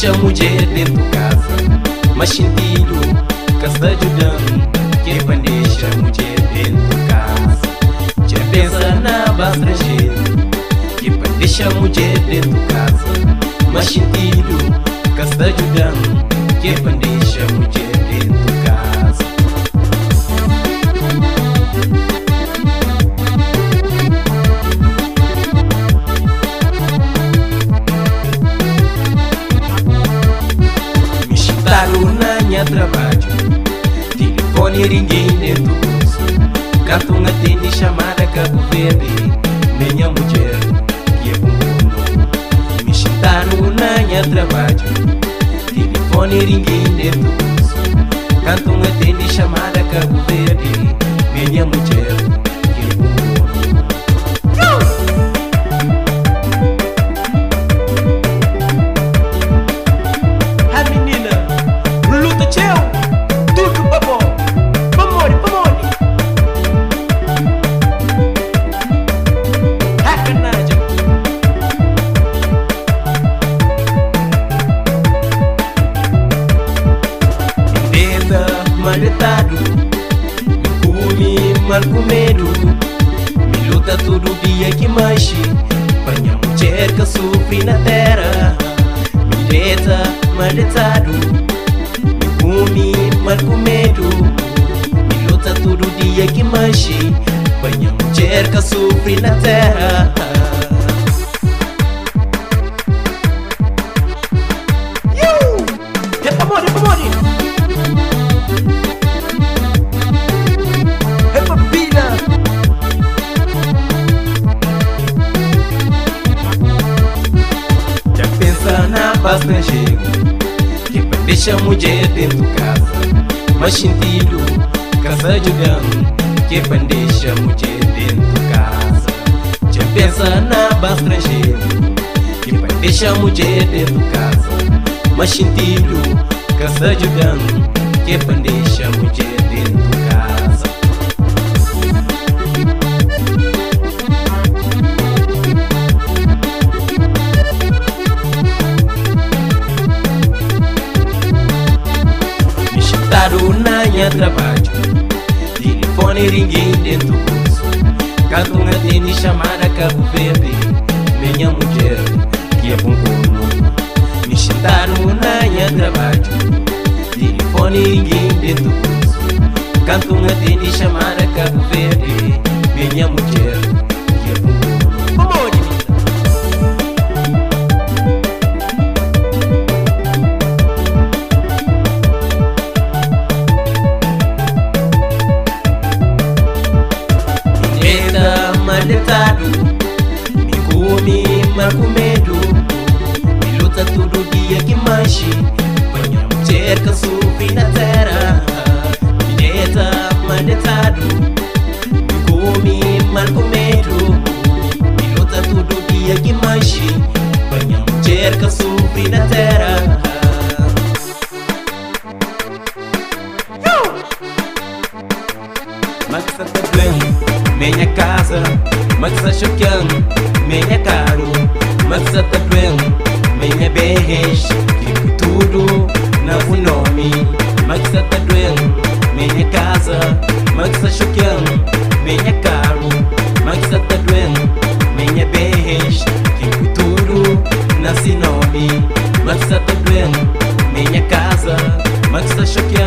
deixa a mulher dentro de casa, mas sentido que está ajudando. Que vai deixar a mulher dentro de casa. Já pensa na base estrangeiro. Que vai deixar a mulher dentro de casa, mas sentido que está ajudando. Que vai deixar a mulher dentro de casa. Me chutaram na minha trabalho, telefone e ninguém dentro do bolso. Canto uma atende chamada Cabo Verde, minha mulher que é bumbum. Me chutaram na minha trabalho, telefone e ninguém dentro do bolso. Canto uma atende chamada Cabo Verde, minha mulher que é bumbum. A menina luta tchau, tudo babó, pamori, pamori. Hakanagem. Deda maletado, me come mal comido. Me luta todo dia que mexe, panha mulher que sofre na terra. Me deda maletado, me come mal comido. Me luta todo dia que mexe, panha mulher que sofre na terra. É pamori, é pamori. É papila. Já pensa na paz estrangeiro, que vai deixar a mulher dentro de casa, mas sentido casa jogando. Que vai deixar a mulher dentro de casa. Já pensa na paz estrangeiro, que vai deixar a mulher dentro de casa, mas sentido casa jogando. Que vai deixar a mulher dentro de casa. Me chutaram na minha trabalho, telefone e ninguém dentro do bolso. Canto uma atende chamada Cabo Verde, minha mulher que é bumbum. Me chutaram na minha trabalho, telefone e ninguém dentro do bolso. Canto uma atende chamada Cabo Verde, minha mulher que é bumbum. Vamos, maletado, me come mal comido. Me luta todo dia que mexe, panha mulher que sofre na terra. Me deita maletado, me come mal comido. Me luta todo dia que mexe, panha mulher que sofre na terra. Mas está bem, minha casa, mas está chocando, minha caro. Mas está bem, minha beijo, fico tudo no nome. Mas está bem, minha casa, mas está chocando, minha caro. Mas está bem, minha beijo, fico tudo nesse nome. Mas está bem, minha casa, mas está chocando.